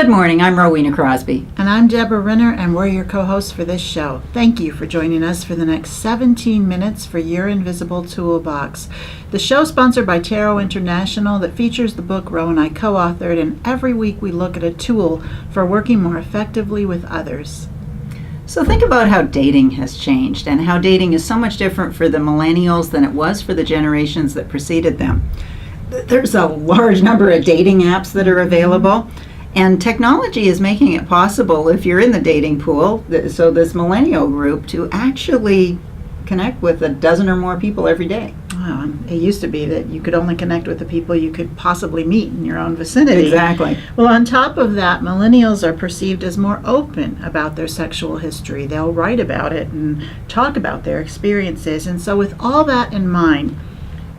Good morning, I'm Rowena Crosby. And I'm Deborah Renner, and we're your co-hosts for this show. Thank you for joining us for the next 17 minutes for your Invisible Toolbox. The show sponsored by Tero International that features the book Row and I co-authored, and every week we look at a tool for working more effectively with others. So think about how dating has changed and how dating is so much different for the millennials than it was for the generations that preceded them. There's a large number of dating apps that are available. And technology is making it possible, if you're in the dating pool, so this millennial group, to actually connect with a dozen or more people every day. Wow. It used to be that you could only connect with the people you could possibly meet in your own vicinity. Exactly. Well, on top of that, millennials are perceived as more open about their sexual history. They'll write about it and talk about their experiences. And so with all that in mind,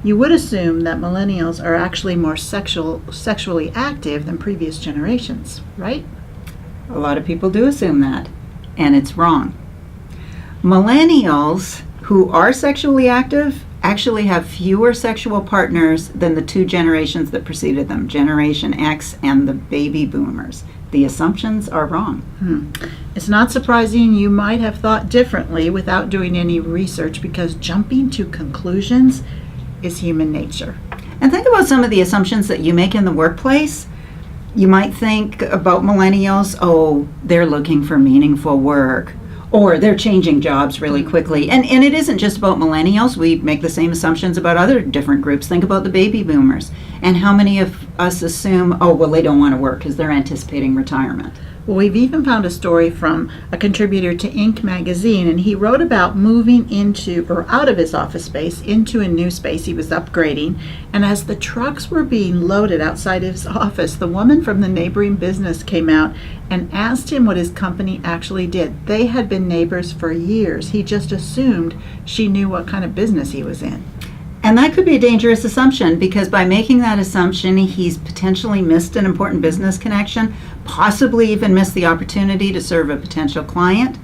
you would assume that millennials are actually more sexually active than previous generations, right? A lot of people do assume that, and it's wrong. Millennials who are sexually active actually have fewer sexual partners than the two generations that preceded them, Generation X and the baby boomers. The assumptions are wrong. It's not surprising you might have thought differently without doing any research, because jumping to conclusions is human nature. And think about some of the assumptions that you make in the workplace. You might think about millennials, oh, they're looking for meaningful work, or they're changing jobs really quickly. And it isn't just about millennials. We make the same assumptions about other different groups. Think about the baby boomers. And how many of us assume, oh, well, they don't want to work because they're anticipating retirement. Well, we've even found a story from a contributor to Inc. magazine, and he wrote about moving into or out of his office space into a new space he was upgrading. And as the trucks were being loaded outside his office, the woman from the neighboring business came out and asked him what his company actually did. They had been neighbors for years. He just assumed she knew what kind of business he was in. And that could be a dangerous assumption, because by making that assumption, he's potentially missed an important business connection, possibly even missed the opportunity to serve a potential client.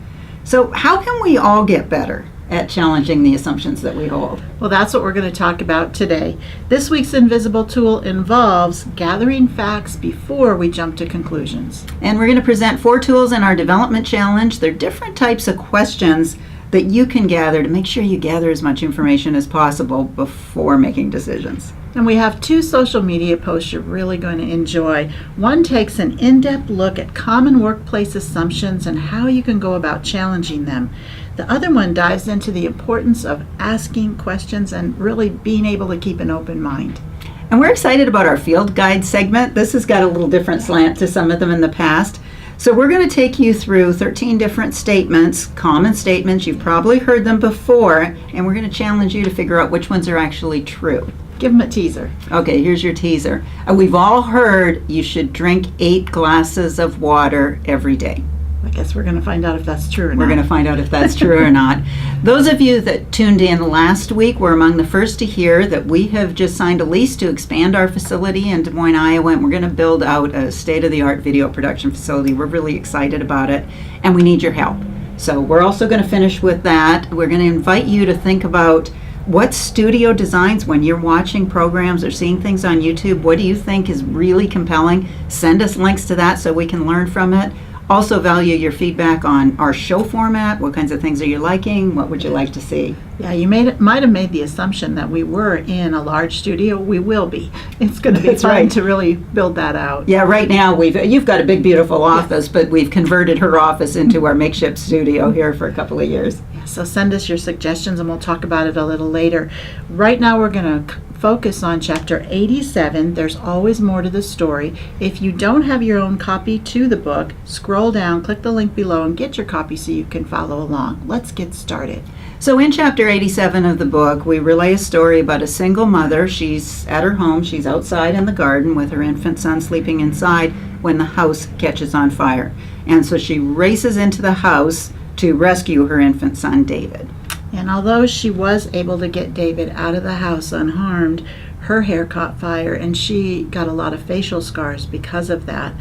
So how can we all get better at challenging the assumptions that we hold? Well, that's what we're going to talk about today. This week's Invisible Tool involves gathering facts before we jump to conclusions. And we're going to present 4 tools in our development challenge. They're different types of questions that you can gather to make sure you gather as much information as possible before making decisions. And we have 2 social media posts you're really going to enjoy. One takes an in-depth look at common workplace assumptions and how you can go about challenging them. The other one dives into the importance of asking questions and really being able to keep an open mind. And we're excited about our field guide segment. This has got a little different slant to some of them in the past. So we're going to take you through 13 different statements, common statements. You've probably heard them before, and we're going to challenge you to figure out which ones are actually true. Give them a teaser. Okay, here's your teaser. We've all heard you should drink 8 glasses of water every day. I guess we're going to find out if that's true or not. We're going to find out if that's true or not. Those of you that tuned in last week were among the first to hear that we have just signed a lease to expand our facility in Des Moines, Iowa, and we're going to build out a state-of-the-art video production facility. We're really excited about it, and we need your help. So we're also going to finish with that. We're going to invite you to think about what studio designs, when you're watching programs or seeing things on YouTube, what do you think is really compelling? Send us links to that so we can learn from it. Also value your feedback on our show format. What kinds of things are you liking? What would you like to see? Yeah, you might have made the assumption that we were in a large studio. We will be. It's going to be That's fun right. to really build that out. Yeah, right now you've got a big, beautiful office, but we've converted her office into our makeshift studio here for a couple of years. So send us your suggestions and we'll talk about it a little later. Right now we're going to focus on chapter 87. There's always more to the story. If you don't have your own copy to the book, scroll down, click the link below, and get your copy so you can follow along. Let's get started. So in chapter 87 of the book, we relay a story about a single mother. She's at her home. She's outside in the garden with her infant son sleeping inside when the house catches on fire. And so she races into the house to rescue her infant son, David. And although she was able to get David out of the house unharmed, her hair caught fire and she got a lot of facial scars because of that.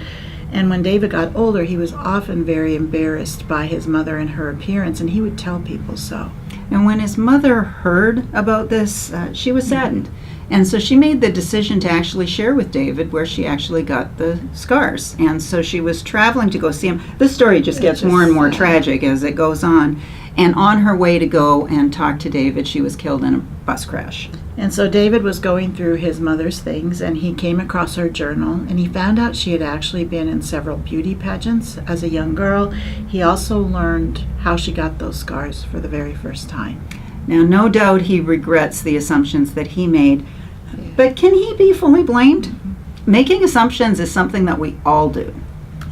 And when David got older, he was often very embarrassed by his mother and her appearance, and he would tell people so. And when his mother heard about this, she was saddened. And so she made the decision to actually share with David where she actually got the scars. And so she was traveling to go see him. This story just gets more and more tragic as it goes on. And on her way to go and talk to David, she was killed in a bus crash. And so David was going through his mother's things, and he came across her journal, and he found out she had actually been in several beauty pageants as a young girl. He also learned how she got those scars for the very first time. Now, no doubt he regrets the assumptions that he made, but can he be fully blamed? Making assumptions is something that we all do.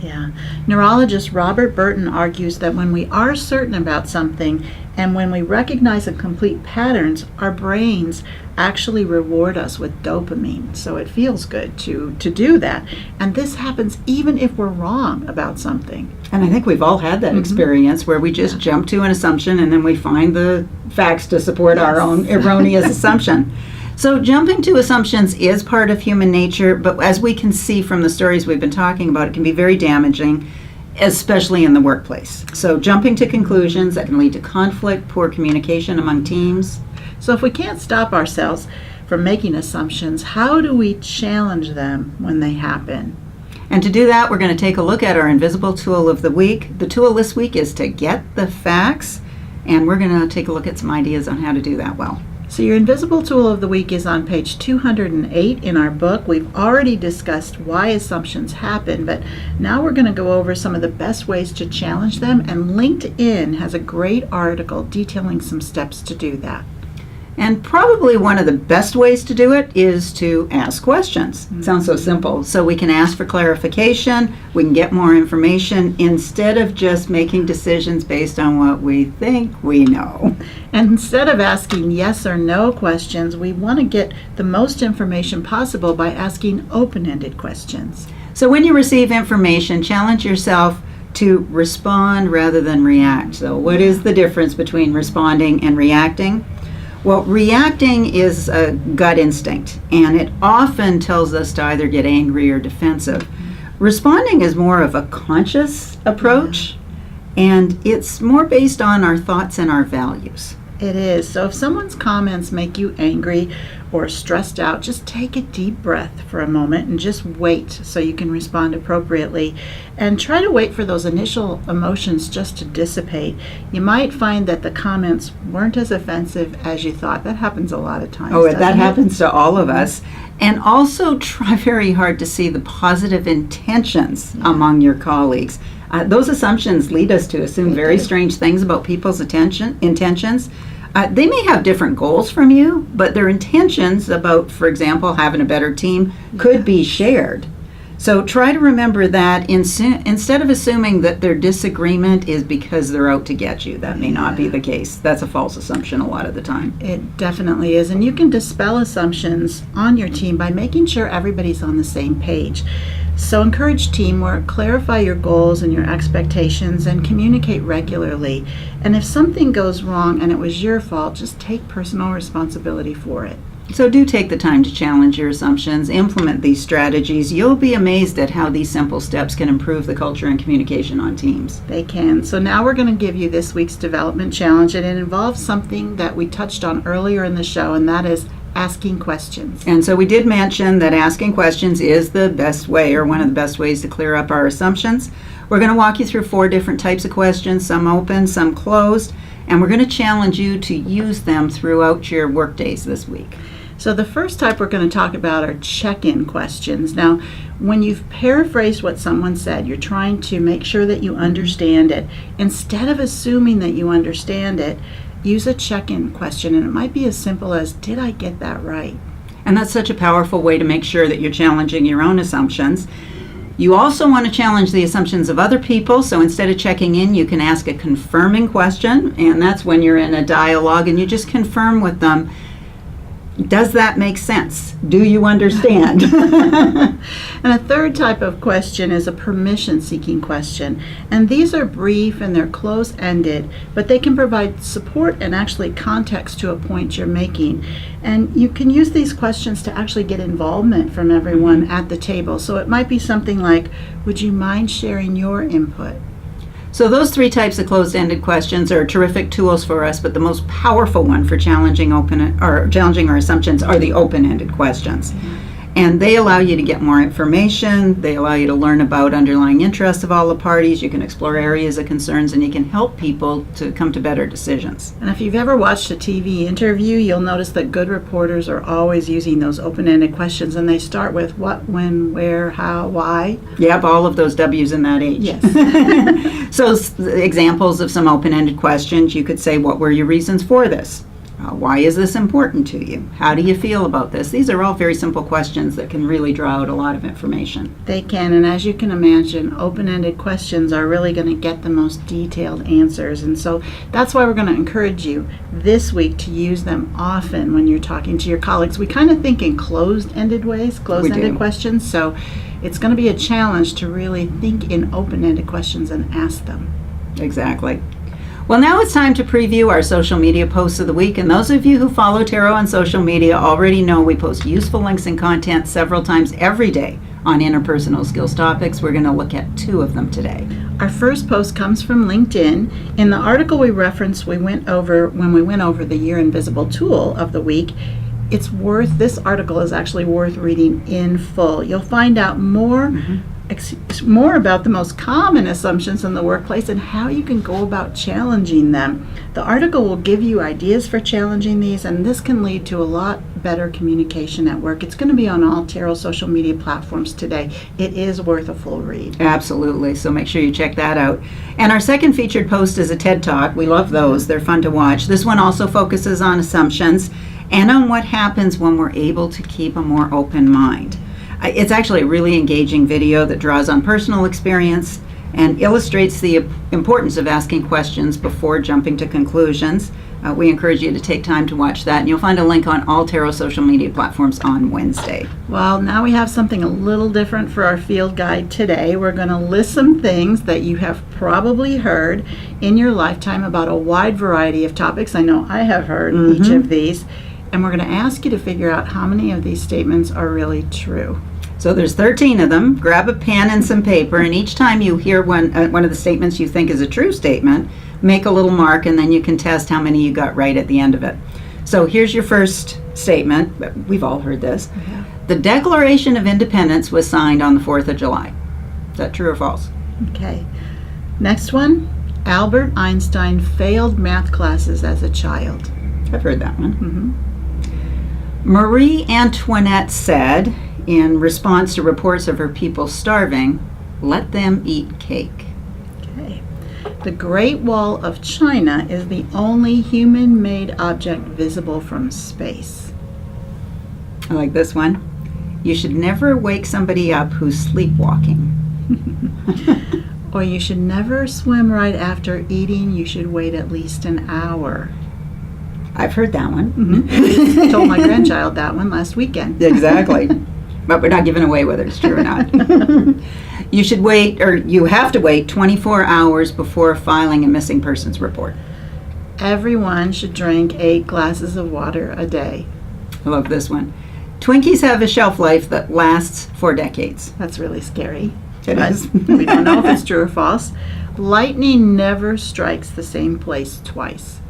Yeah. Neurologist Robert Burton argues that when we are certain about something and when we recognize and complete patterns, our brains actually reward us with dopamine. So it feels good to do that. And this happens even if we're wrong about something. And I think we've all had that experience where we just jump to an assumption and then we find the facts to support our own erroneous assumption. So jumping to assumptions is part of human nature, but as we can see from the stories we've been talking about, it can be very damaging, especially in the workplace. So jumping to conclusions that can lead to conflict, poor communication among teams. So if we can't stop ourselves from making assumptions, how do we challenge them when they happen? And to do that, we're going to take a look at our invisible tool of the week. The tool this week is to get the facts, and we're going to take a look at some ideas on how to do that well. So your invisible tool of the week is on page 208 in our book. We've already discussed why assumptions happen, but now we're going to go over some of the best ways to challenge them, and LinkedIn has a great article detailing some steps to do that. And probably one of the best ways to do it is to ask questions. It sounds so simple. So we can ask for clarification, we can get more information instead of just making decisions based on what we think we know. And instead of asking yes or no questions, we want to get the most information possible by asking open-ended questions. So when you receive information, challenge yourself to respond rather than react. So what is the difference between responding and reacting? Well, reacting is a gut instinct, and it often tells us to either get angry or defensive. Responding is more of a conscious approach, and it's more based on our thoughts and our values. It is. So if someone's comments make you angry or stressed out, just take a deep breath for a moment and just wait so you can respond appropriately. And try to wait for those initial emotions just to dissipate. You might find that the comments weren't as offensive as you thought. That happens a lot of times. Oh, that doesn't it? happens to all of us. And also try very hard to see the positive intentions among your colleagues. Those assumptions lead us to assume very strange things about people's intentions. They may have different goals from you, but their intentions about, for example, having a better team could be shared. So try to remember that instead of assuming that their disagreement is because they're out to get you. That may not be the case. That's a false assumption a lot of the time. It definitely is. And you can dispel assumptions on your team by making sure everybody's on the same page. So encourage teamwork, clarify your goals and your expectations, and communicate regularly. And if something goes wrong and it was your fault, just take personal responsibility for it. So do take the time to challenge your assumptions, implement these strategies. You'll be amazed at how these simple steps can improve the culture and communication on teams. They can. So now we're going to give you this week's development challenge, and it involves something that we touched on earlier in the show, and that is asking questions. And so we did mention that asking questions is the best way, or one of the best ways to clear up our assumptions. We're going to walk you through 4 different types of questions, some open, some closed, and we're going to challenge you to use them throughout your work days this week. So the first type we're going to talk about are check-in questions. Now, when you've paraphrased what someone said, you're trying to make sure that you understand it. Instead of assuming that you understand it, use a check-in question, and it might be as simple as, did I get that right? And that's such a powerful way to make sure that you're challenging your own assumptions. You also want to challenge the assumptions of other people, so instead of checking in, you can ask a confirming question, and that's when you're in a dialogue and you just confirm with them, does that make sense? Do you understand? And a third type of question is a permission-seeking question. And these are brief and they're close-ended, but they can provide support and actually context to a point you're making. And you can use these questions to actually get involvement from everyone at the table. So it might be something like, would you mind sharing your input? So those three types of closed-ended questions are terrific tools for us, but the most powerful one for challenging our assumptions are the open-ended questions. And they allow you to get more information. They allow you to learn about underlying interests of all the parties. You can explore areas of concerns, and you can help people to come to better decisions. And if you've ever watched a TV interview, you'll notice that good reporters are always using those open-ended questions, and they start with what, when, where, how, why. Yep, all of those W's in that H. Yes. So examples of some open-ended questions, you could say, what were your reasons for this? Why is this important to you? How do you feel about this? These are all very simple questions that can really draw out a lot of information. They can, and as you can imagine, open-ended questions are really going to get the most detailed answers. And so that's why we're going to encourage you this week to use them often when you're talking to your colleagues. We kind of think in closed-ended ways, closed-ended questions. So it's going to be a challenge to really think in open-ended questions and ask them. Exactly. Well, now it's time to preview our social media posts of the week, and those of you who follow Tero on social media already know we post useful links and content several times every day on interpersonal skills topics. We're going to look at 2 of them today. Our first post comes from LinkedIn. In the article we referenced when we went over the Year Invisible Tool of the week, this article is actually worth reading in full. You'll find out more about the most common assumptions in the workplace and how you can go about challenging them. The article will give you ideas for challenging these, and this can lead to a lot better communication at work. It's going to be on all Tero social media platforms today. It is worth a full read. Absolutely, so make sure you check that out. And our second featured post is a TED Talk. We love those. They're fun to watch. This one also focuses on assumptions and on what happens when we're able to keep a more open mind. It's actually a really engaging video that draws on personal experience and illustrates the importance of asking questions before jumping to conclusions. We encourage you to take time to watch that, and you'll find a link on all Tero social media platforms on Wednesday. Well, now we have something a little different for our field guide today. We're going to list some things that you have probably heard in your lifetime about a wide variety of topics. I know I have heard each of these. And we're going to ask you to figure out how many of these statements are really true. So there's 13 of them. Grab a pen and some paper, and each time you hear one of the statements you think is a true statement, make a little mark, and then you can test how many you got right at the end of it. So here's your first statement. We've all heard this. Yeah. The Declaration of Independence was signed on the 4th of July. Is that true or false? Okay. Next one. Albert Einstein failed math classes as a child. I've heard that one. Mm-hmm. Marie Antoinette said, in response to reports of her people starving, let them eat cake. Okay. The Great Wall of China is the only human-made object visible from space. I like this one. You should never wake somebody up who's sleepwalking. Or you should never swim right after eating. You should wait at least an hour. I've heard that one. Mm-hmm. I told my grandchild that one last weekend. Exactly. But we're not giving away whether it's true or not. You should wait, or you have to wait 24 hours before filing a missing persons report. Everyone should drink 8 glasses of water a day. I love this one. Twinkies have a shelf life that lasts for decades. That's really scary. It is. We don't know if it's true or false. Lightning never strikes the same place twice.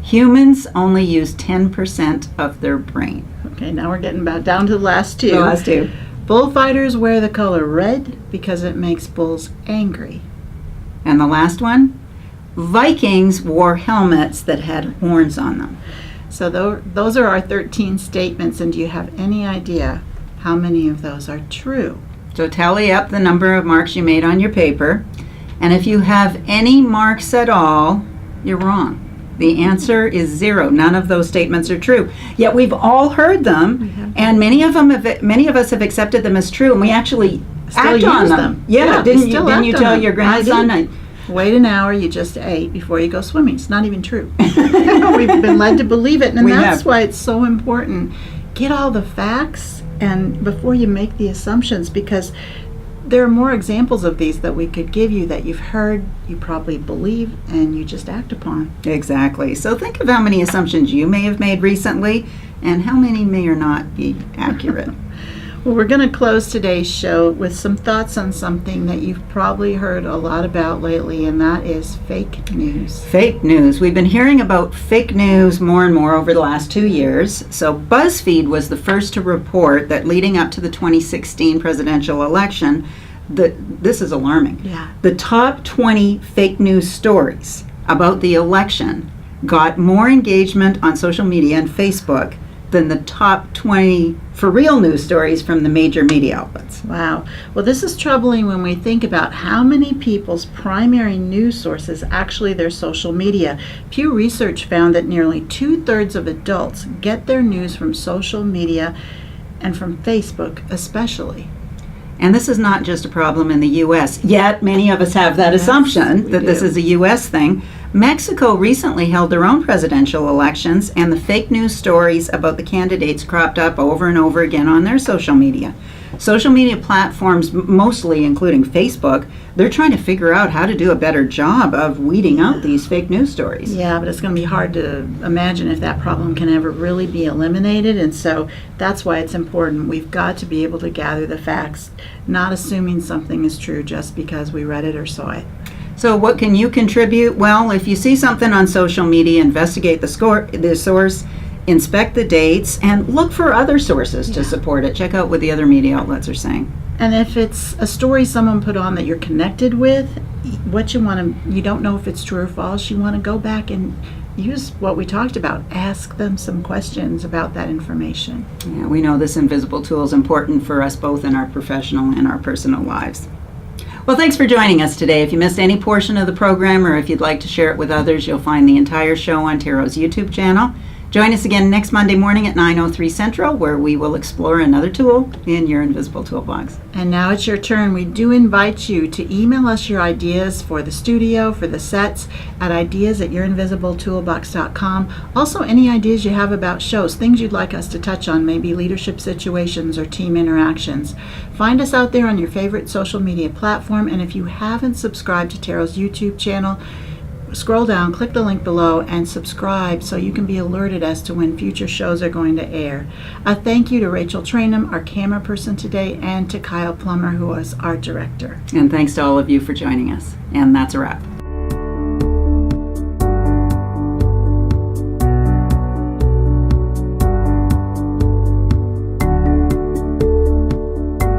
Humans only use 10% of their brain. Okay, now we're getting back down to the last 2. The last 2. Bullfighters wear the color red because it makes bulls angry. And the last one, Vikings wore helmets that had horns on them. So those are our 13 statements, and do you have any idea how many of those are true? So tally up the number of marks you made on your paper, and if you have any marks at all, you're wrong. The answer is 0. None of those statements are true. Yet we've all heard them, and many of us have accepted them as true, and we actually act on them. Yeah, didn't you tell your grandson? Wait an hour, you just ate before you go swimming. It's not even true. We've been led to believe it, and that's why it's so important. Get all the facts and before you make the assumptions, because there are more examples of these that we could give you that you've heard, you probably believe, and you just act upon. Exactly. So think of how many assumptions you may have made recently and how many may or not be accurate. Well, we're going to close today's show with some thoughts on something that you've probably heard a lot about lately, and that is fake news. Fake news. We've been hearing about fake news more and more over the last 2 years. So BuzzFeed was the first to report that leading up to the 2016 presidential election, this is alarming. Yeah. The top 20 fake news stories about the election got more engagement on social media and Facebook than the top 20 for real news stories from the major media outlets. Wow. Well, this is troubling when we think about how many people's primary news source is actually their social media. Pew Research found that nearly 2/3 of adults get their news from social media and from Facebook especially. And this is not just a problem in the U.S., yet many of us have that assumption that this is a U.S. thing. Mexico recently held their own presidential elections, and the fake news stories about the candidates cropped up over and over again on their social media. Social media platforms, mostly including Facebook, they're trying to figure out how to do a better job of weeding out these fake news stories. Yeah, but it's going to be hard to imagine if that problem can ever really be eliminated, and so that's why it's important. We've got to be able to gather the facts, not assuming something is true just because we read it or saw it. So what can you contribute? Well, if you see something on social media, investigate the source, inspect the dates, and look for other sources to support it. Check out what the other media outlets are saying. And if it's a story someone put on that you're connected with, you don't know if it's true or false, you want to go back and use what we talked about. Ask them some questions about that information. Yeah, we know this invisible tool is important for us both in our professional and our personal lives. Well, thanks for joining us today. If you missed any portion of the program or if you'd like to share it with others, you'll find the entire show on Tero's YouTube channel. Join us again next Monday morning at 9:03 Central, where we will explore another tool in your Invisible Toolbox. And now it's your turn. We do invite you to email us your ideas for the studio, for the sets, at ideas@yourinvisiblettoolbox.com. Also, any ideas you have about shows, things you'd like us to touch on, maybe leadership situations or team interactions. Find us out there on your favorite social media platform, and if you haven't subscribed to Tero's YouTube channel, scroll down, click the link below, and subscribe so you can be alerted as to when future shows are going to air. A thank you to Rachel Trainham, our camera person today, and to Kyle Plummer, who was our director. And thanks to all of you for joining us. And that's a wrap.